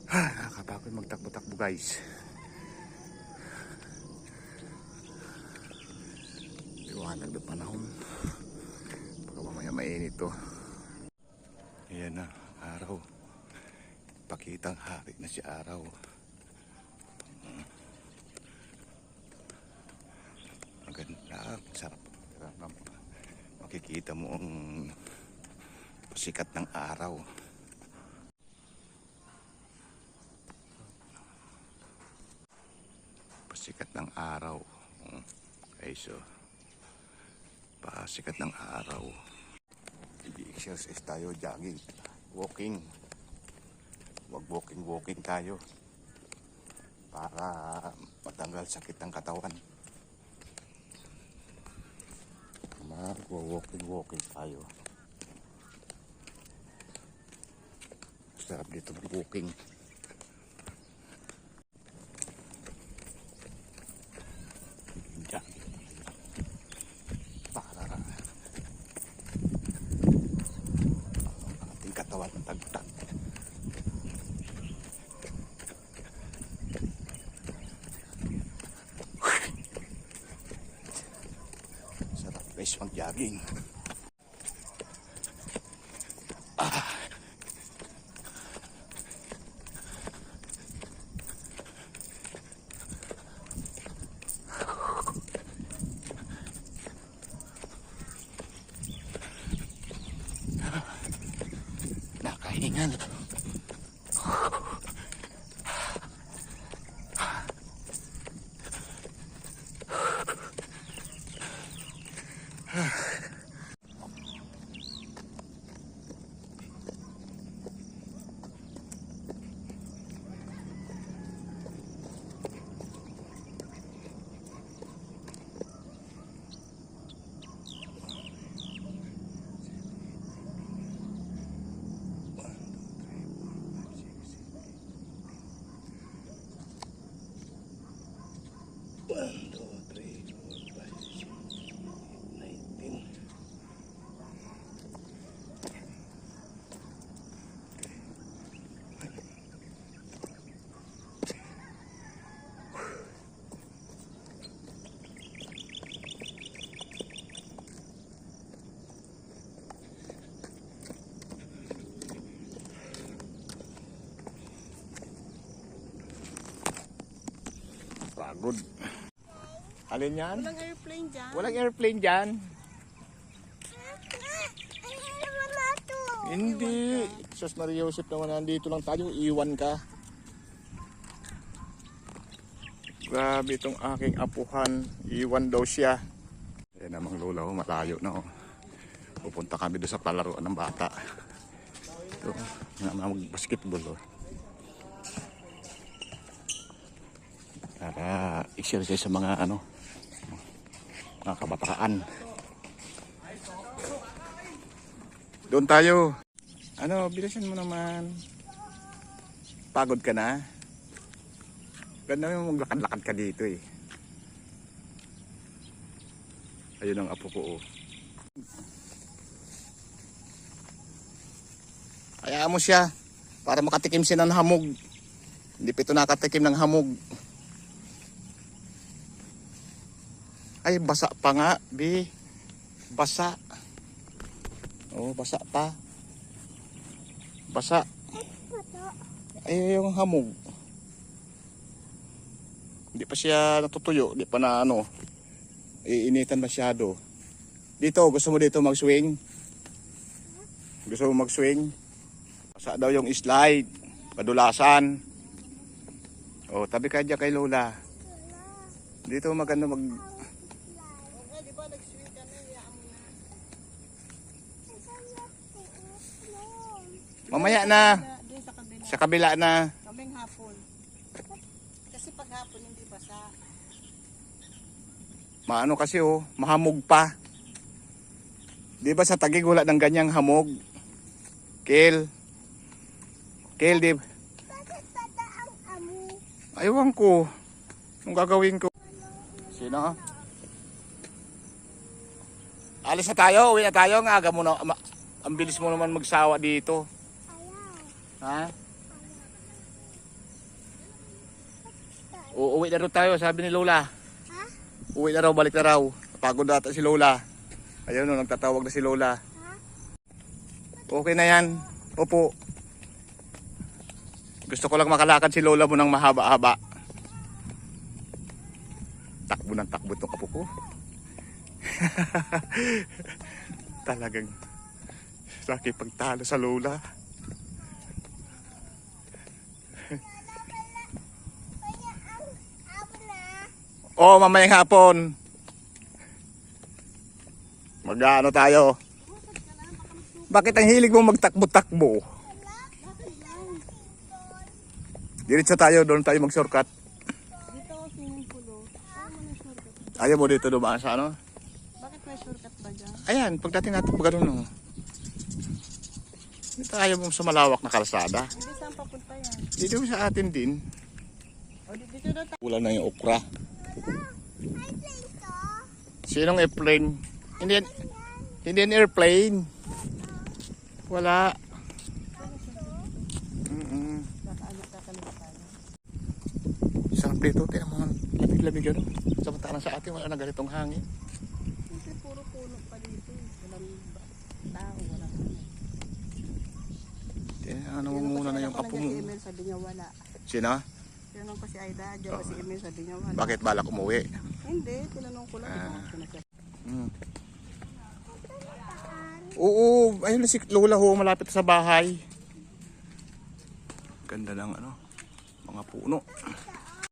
Nakakapagod magtakbo-takbo guys. Liwanag na panahon. Baka mamaya mainit to. Ayan na, araw. Pakitang hari na si araw. Maganda, sarap. Makikita mo ang sikat ng araw. Pasikat ng araw. Okay, so pasikat ng araw. I-exercise tayo, jogging, walking. Wag walking tayo para matanggal sakit ng katawan. Mag-walking tayo. Sarap dito mag-walking. Para ang ating katawan ng tagtag. Sarap guys mag-jogging. Nakahingal. Pagod. Alin yan? Walang airplane dyan. Walang airplane dyan. Hindi. Sus Maria Joseph naman, nandito lang tayo. Iwan ka. Grabe itong aking apuhan. Iwan daw siya. Yan namang lola ko, malayo na. Pupunta kami doon sa palaruan ng bata. Ito, mag-basketball. Para exercise sa mga mga kabataan. Doon tayo. Bilisan mo naman. Pagod ka na? Ganda mo maglakad-lakad ka dito eh. Ayun ang apo ko oh. Hayaan mo siya para makatikim siya ng hamog. Hindi pa ito nakatikim ng hamog. Ay, basa pa nga, Bi. Basa. Oh, basa pa. Basa. Ay, yung hamog. Hindi pa siya natutuyo. Hindi pa na iinitan masyado. Dito, gusto mo dito mag-swing? Gusto mo mag-swing? Basa daw yung slide. Padulasan. Oh, tabi ka dyan kay Lola. Dito maganda mamaya na. Sa kabila na. Kaming hapon. Kasi pag hapon hindi basa. Maano kasi mahamog pa. Di ba sa Taguig wala ng ganyang hamog? Kel, di ba? Bakit bata ang amo? Aywan ko. Anong gagawin ko? Sino? Alis na tayo, uwi na tayo. Ang aga mo na, ang bilis mo naman magsawa dito. Ha? Uuwi na raw tayo, sabi ni Lola. Ha? Uwi na raw, balik na raw. Pagod na ata si Lola. Ayun o, nagtatawag na si Lola. Okay na yan. Opo. Gusto ko lang makalakad si Lola mo ng mahaba-haba. Takbo ng takbo itong apo ko. Talagang laki pagtalo sa Lola. Oh, mamayang hapon. Mag-ano tayo? Bakit ang hilig mo magtakbo-takbo? Diretso tayo, doon tayo mag-shortcut. Dito ako swimming pool. Saan mo na shortcut? Ayaw mo dito dumaan sa ano? Bakit may shortcut ba dyan? Ayan, pagdating natin pag ganun. No. Dito tayo mo sa malawak na kalsada. Hindi saan papunta yan? Dito sa atin din. O dito na tayo. Ulan na yung okra. Sinong airplane? Hindi yan airplane. Wala. Kakalit tayo. Sarap dito. Tiyan mo, lamig-lamig ano. Samantalang sa atin wala na ganitong hangin. Siyempre puro puno pa dito. Walang tao, walang Tiyan, ano muna na yung apo mo. Si Emil, sabi niya wala. Sino? Tinanong ko si Aida, dyan ba si Emil, sabi niya wala. Bakit balak umuwi? Hindi, tinanong ko lang. Ito, Oo, ayun na si Lola ho, malapit sa bahay. Ganda ng ano, mga puno.